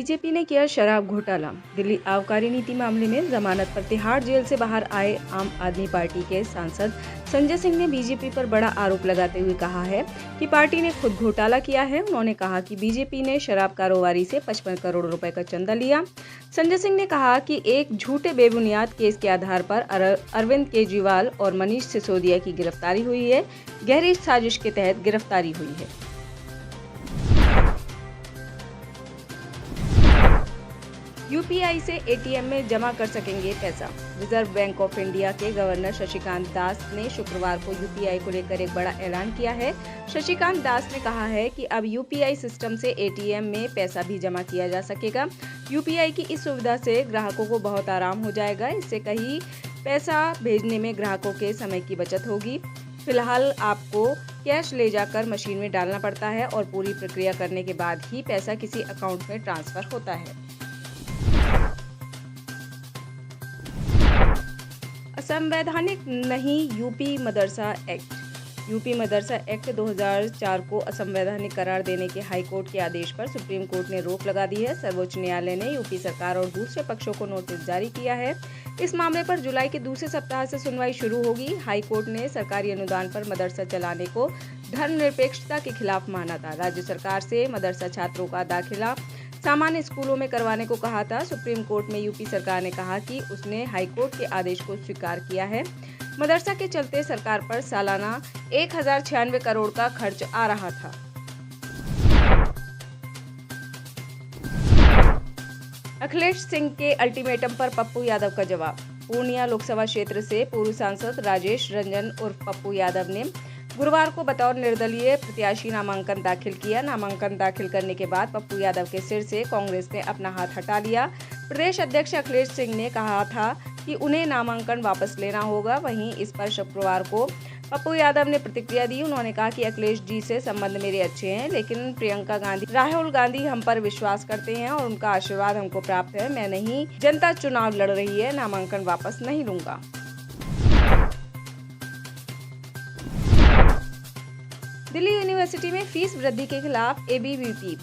BJP ने किया शराब घोटाला। दिल्ली आबकारी नीति मामले में जमानत पर तिहाड़ जेल से बाहर आए आम आदमी पार्टी के सांसद संजय सिंह ने बीजेपी पर बड़ा आरोप लगाते हुए कहा है कि पार्टी ने खुद घोटाला किया है। उन्होंने कहा कि बीजेपी ने शराब कारोबारी से 55 करोड़ रुपए का चंदा लिया। संजय सिंह ने कहा कि एक झूठे बेबुनियाद केस के आधार पर अरविंद केजरीवाल और मनीष सिसोदिया की गिरफ्तारी हुई है। गहरी साजिश के तहत गिरफ्तारी हुई है। यूपीआई से एटीएम में जमा कर सकेंगे पैसा। रिजर्व बैंक ऑफ इंडिया के गवर्नर शशिकांत दास ने शुक्रवार को यूपीआई को लेकर एक बड़ा ऐलान किया है। शशिकांत दास ने कहा है कि अब यूपीआई सिस्टम से एटीएम में पैसा भी जमा किया जा सकेगा। यूपीआई की इस सुविधा से ग्राहकों को बहुत आराम हो जाएगा। इससे कहीं पैसा भेजने में ग्राहकों के समय की बचत होगी। फिलहाल आपको कैश ले जाकर मशीन में डालना पड़ता है और पूरी प्रक्रिया करने के बाद ही पैसा किसी अकाउंट में ट्रांसफर होता है। असंवैधानिक नहीं यूपी मदरसा एक्ट। यूपी मदरसा एक्ट 2004 को असंवैधानिक करार देने के हाईकोर्ट के आदेश पर सुप्रीम कोर्ट ने रोक लगा दी है। सर्वोच्च न्यायालय ने यूपी सरकार और दूसरे पक्षों को नोटिस जारी किया है। इस मामले पर जुलाई के दूसरे सप्ताह से सुनवाई शुरू होगी। हाईकोर्ट ने सरकारी अनुदान पर मदरसा चलाने को धर्मनिरपेक्षता के खिलाफ माना था। राज्य सरकार से मदरसा छात्रों का दाखिला सामान्य स्कूलों में करवाने को कहा था। सुप्रीम कोर्ट में यूपी सरकार ने कहा कि उसने हाईकोर्ट के आदेश को स्वीकार किया है। मदरसा के चलते सरकार पर सालाना 1096 करोड़ का खर्च आ रहा था। अखिलेश सिंह के अल्टीमेटम पर पप्पू यादव का जवाब। पूर्णिया लोकसभा क्षेत्र से पूर्व सांसद राजेश रंजन उर्फ पप्पू यादव ने गुरुवार को बतौर निर्दलीय प्रत्याशी नामांकन दाखिल किया। नामांकन दाखिल करने के बाद पप्पू यादव के सिर से कांग्रेस ने अपना हाथ हटा लिया। प्रदेश अध्यक्ष अखिलेश सिंह ने कहा था कि उन्हें नामांकन वापस लेना होगा। वहीं इस पर शुक्रवार को पप्पू यादव ने प्रतिक्रिया दी। उन्होंने कहा कि अखिलेश जी से संबंध मेरे अच्छे हैं, लेकिन प्रियंका गांधी, राहुल गांधी हम पर विश्वास करते हैं और उनका आशीर्वाद हमको प्राप्त है। मैं नहीं, जनता चुनाव लड़ रही है, नामांकन वापस नहीं लूंगा। दिल्ली यूनिवर्सिटी में फीस वृद्धि के खिलाफ एबीवीपी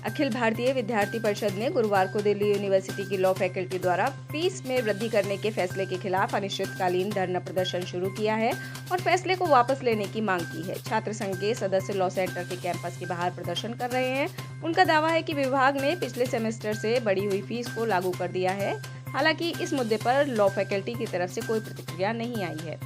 अखिल भारतीय विद्यार्थी परिषद ने गुरुवार को दिल्ली यूनिवर्सिटी की लॉ फैकल्टी द्वारा फीस में वृद्धि करने के फैसले के खिलाफ अनिश्चितकालीन धरना प्रदर्शन शुरू किया है और फैसले को वापस लेने की मांग की है। छात्र संघ के सदस्य लॉ सेंटर के कैंपस के बाहर प्रदर्शन कर रहे हैं। उनका दावा है कि विभाग ने पिछले सेमेस्टर से बढ़ी हुई फीस को लागू कर दिया है। हालांकि इस मुद्दे पर लॉ फैकल्टी की तरफ से कोई प्रतिक्रिया नहीं आई है।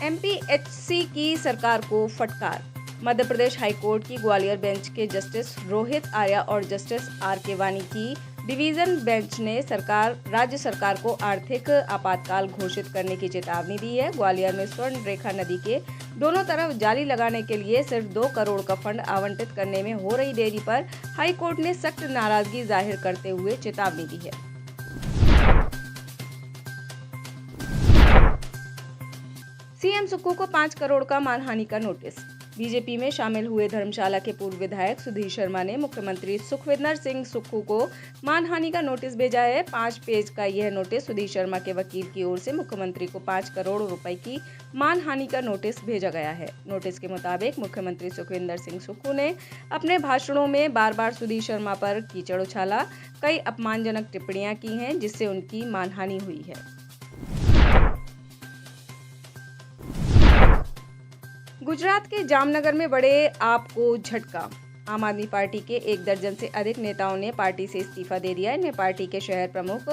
एमपीएचसी की सरकार को फटकार। मध्य प्रदेश हाईकोर्ट की ग्वालियर बेंच के जस्टिस रोहित आर्या और जस्टिस आर.के. वानी की डिवीजन बेंच ने राज्य सरकार को आर्थिक आपातकाल घोषित करने की चेतावनी दी है। ग्वालियर में स्वर्ण रेखा नदी के दोनों तरफ जाली लगाने के लिए सिर्फ 2 करोड़ का फंड आवंटित करने में हो रही देरी पर हाईकोर्ट ने सख्त नाराजगी जाहिर करते हुए चेतावनी दी है। सीएम सुक्खू को 5 करोड़ का मानहानि का नोटिस। बीजेपी में शामिल हुए धर्मशाला के पूर्व विधायक सुधीर शर्मा ने मुख्यमंत्री सुखविंदर सिंह सुक्खू को मानहानि का नोटिस भेजा है। 5 पेज का यह नोटिस सुधीर शर्मा के वकील की ओर से मुख्यमंत्री को 5 करोड़ रुपए की मानहानि का नोटिस भेजा गया है। नोटिस के मुताबिक मुख्यमंत्री सुखविंदर सिंह सुक्खू ने अपने भाषणों में बार बार सुधीर शर्मा पर कीचड़ उछाला, कई अपमानजनक टिप्पणियां की हैं, जिससे उनकी मानहानि हुई है। गुजरात के जामनगर में बड़े आप को झटका। आम आदमी पार्टी के 1 दर्जन से अधिक नेताओं ने पार्टी से इस्तीफा दे दिया। इनमें पार्टी के शहर प्रमुख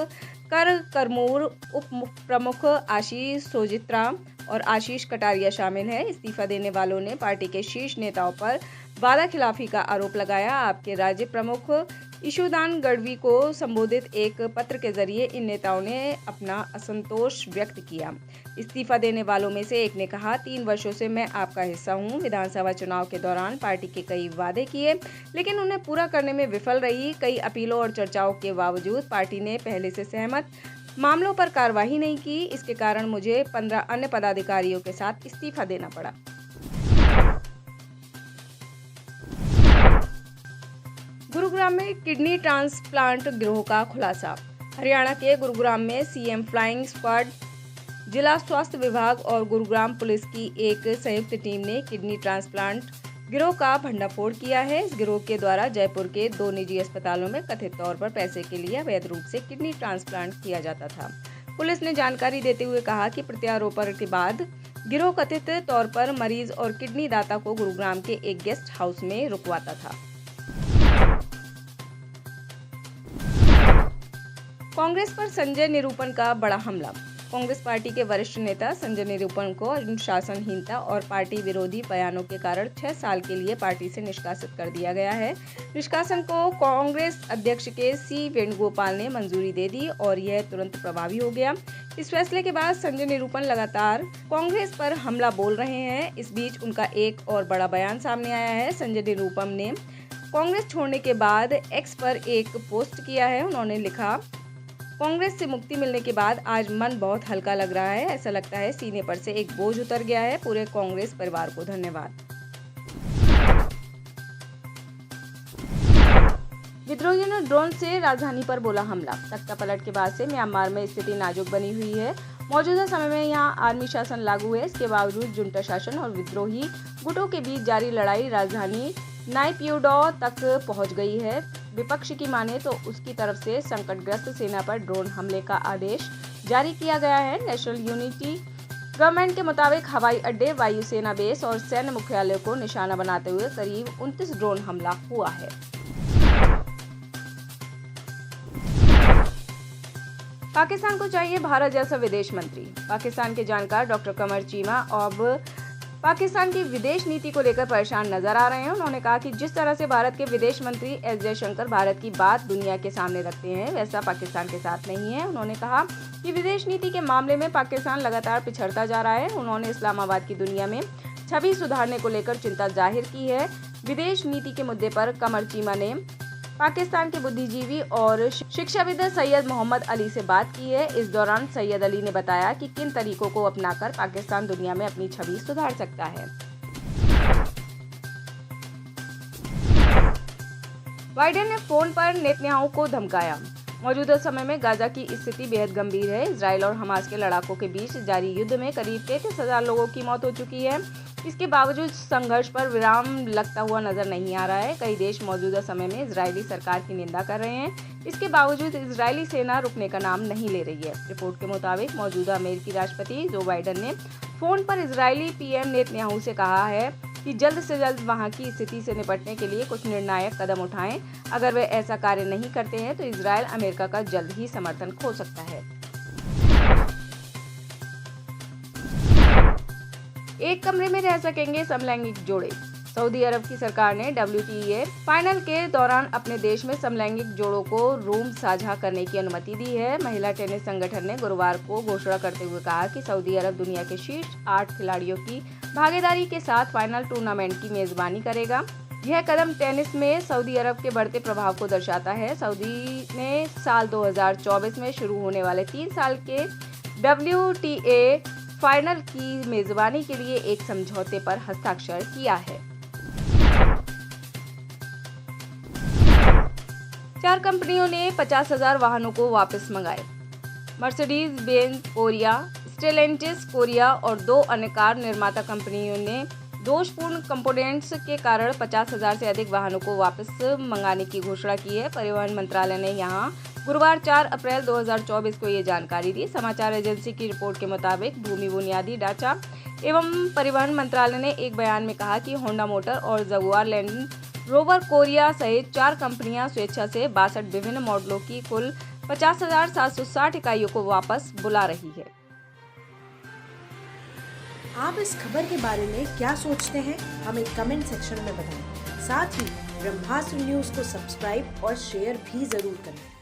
करमूर, उप प्रमुख आशीष सोजित्रा और आशीष कटारिया शामिल हैं। इस्तीफा देने वालों ने पार्टी के शीर्ष नेताओं पर वादा खिलाफी का आरोप लगाया। आपके राज्य प्रमुख ईशुदान गढ़वी को संबोधित एक पत्र के जरिए इन नेताओं ने अपना असंतोष व्यक्त किया। इस्तीफा देने वालों में से एक ने कहा, 3 वर्षों से मैं आपका हिस्सा हूं। विधानसभा चुनाव के दौरान पार्टी के कई वादे किए, लेकिन उन्हें पूरा करने में विफल रही। कई अपीलों और चर्चाओं के बावजूद पार्टी ने पहले से सहमत मामलों पर कार्रवाई नहीं की। इसके कारण मुझे 15 अन्य पदाधिकारियों के साथ इस्तीफा देना पड़ा। गुरुग्राम में किडनी ट्रांसप्लांट गिरोह का खुलासा। हरियाणा के गुरुग्राम में सीएम फ्लाइंग स्क्वाड, जिला स्वास्थ्य विभाग और गुरुग्राम पुलिस की एक संयुक्त टीम ने किडनी ट्रांसप्लांट गिरोह का भंडाफोड़ किया है। इस गिरोह के द्वारा जयपुर के 2 निजी अस्पतालों में कथित तौर पर पैसे के लिए अवैध रूप से किडनी ट्रांसप्लांट किया जाता था। पुलिस ने जानकारी देते हुए कहा कि प्रत्यारोपण के बाद गिरोह कथित तौर पर मरीज और किडनी दाता को गुरुग्राम के एक गेस्ट हाउस में रुकवाता था। कांग्रेस पर संजय निरूपम का बड़ा हमला। कांग्रेस पार्टी के वरिष्ठ नेता संजय निरूपम को अनुशासनहीनता और पार्टी विरोधी बयानों के कारण 6 साल के लिए पार्टी से निष्कासित कर दिया गया है। निष्कासन को कांग्रेस अध्यक्ष के सी वेणुगोपाल ने मंजूरी दे दी और यह तुरंत प्रभावी हो गया। इस फैसले के बाद संजय निरूपम लगातार कांग्रेस पर हमला बोल रहे हैं। इस बीच उनका एक और बड़ा बयान सामने आया है। संजय निरूपम ने कांग्रेस छोड़ने के बाद एक्स पर एक पोस्ट किया है। उन्होंने लिखा, कांग्रेस से मुक्ति मिलने के बाद आज मन बहुत हल्का लग रहा है। ऐसा लगता है सीने पर से एक बोझ उतर गया है। पूरे कांग्रेस परिवार को धन्यवाद। विद्रोहियों ने ड्रोन से राजधानी पर बोला हमला। तख्तापलट के बाद से म्यांमार में स्थिति नाजुक बनी हुई है। मौजूदा समय में यहां आर्मी शासन लागू है। इसके बावजूद जुंटा शासन और विद्रोही गुटों के बीच जारी लड़ाई राजधानी नायपियोडो तक पहुंच गई है। विपक्ष की माने तो उसकी तरफ से संकटग्रस्त सेना पर ड्रोन हमले का आदेश जारी किया गया है। नेशनल यूनिटी गवर्नमेंट के मुताबिक हवाई अड्डे, वायुसेना बेस और सैन्य मुख्यालय को निशाना बनाते हुए करीब 29 ड्रोन हमला हुआ है। पाकिस्तान को चाहिए भारत जैसा विदेश मंत्री। पाकिस्तान के जानकार डॉक्टर कमर चीमा अब पाकिस्तान की विदेश नीति को लेकर परेशान नजर आ रहे हैं। उन्होंने कहा कि जिस तरह से भारत के विदेश मंत्री एस जयशंकर भारत की बात दुनिया के सामने रखते हैं, वैसा पाकिस्तान के साथ नहीं है। उन्होंने कहा कि विदेश नीति के मामले में पाकिस्तान लगातार पिछड़ता जा रहा है। उन्होंने इस्लामाबाद की दुनिया में छवि सुधारने को लेकर चिंता जाहिर की है। विदेश नीति के मुद्दे पर कमर चीमा ने पाकिस्तान के बुद्धिजीवी और शिक्षाविद सैयद मोहम्मद अली से बात की है। इस दौरान सैयद अली ने बताया कि किन तरीकों को अपनाकर पाकिस्तान दुनिया में अपनी छवि सुधार सकता है। बाइडेन ने फोन पर नेतन्याहू को धमकाया। मौजूदा समय में गाजा की स्थिति बेहद गंभीर है। इजराइल और हमास के लड़ाकों के बीच जारी युद्ध में करीब 33,000 लोगों की मौत हो चुकी है। इसके बावजूद संघर्ष पर विराम लगता हुआ नजर नहीं आ रहा है। कई देश मौजूदा समय में इजरायली सरकार की निंदा कर रहे हैं। इसके बावजूद इजरायली सेना रुकने का नाम नहीं ले रही है। रिपोर्ट के मुताबिक मौजूदा अमेरिकी राष्ट्रपति जो बाइडेन ने फोन पर इजरायली पीएम नेतन्याहू से कहा है कि जल्द से जल्द वहां की स्थिति से निपटने के लिए कुछ निर्णायक कदम उठाएं। अगर वे ऐसा कार्य नहीं करते हैं तो इजरायल अमेरिका का जल्द ही समर्थन खो सकता है। एक कमरे में रह सकेंगे समलैंगिक जोड़े। सऊदी अरब की सरकार ने WTA फाइनल के दौरान अपने देश में समलैंगिक जोड़ों को रूम साझा करने की अनुमति दी है। महिला टेनिस संगठन ने गुरुवार को घोषणा करते हुए कहा कि सऊदी अरब दुनिया के शीर्ष 8 खिलाड़ियों की भागीदारी के साथ फाइनल टूर्नामेंट की मेजबानी करेगा। यह कदम टेनिस में सऊदी अरब के बढ़ते प्रभाव को दर्शाता है। सऊदी ने साल 2024 में शुरू होने वाले 3 साल के WTA फाइनल की मेजबानी के लिए एक समझौते पर हस्ताक्षर किया है। 4 कंपनियों ने 50,000 वाहनों को वापस मंगाए। Mercedes Benz Korea, Stellantis Korea और 2 अन्य कार निर्माता कंपनियों ने दोषपूर्ण कंपोनेंट्स के कारण 50,000 से अधिक वाहनों को वापस मंगाने की घोषणा की है। परिवहन मंत्रालय ने यहां गुरुवार 4 अप्रैल 2024 को ये जानकारी दी। समाचार एजेंसी की रिपोर्ट के मुताबिक भूमि बुनियादी ढांचा एवं परिवहन मंत्रालय ने एक बयान में कहा कि होंडा मोटर और जगुआर लैंड रोवर कोरिया सहित 4 कंपनियां स्वेच्छा से 62 विभिन्न मॉडलों की कुल 50,760 इकाइयों को वापस बुला रही है। आप इस खबर के बारे में क्या सोचते हैं, हमें कमेंट सेक्शन में बताएं। साथ ही ब्रह्मास्त्र न्यूज को सब्सक्राइब और शेयर भी जरूर करें।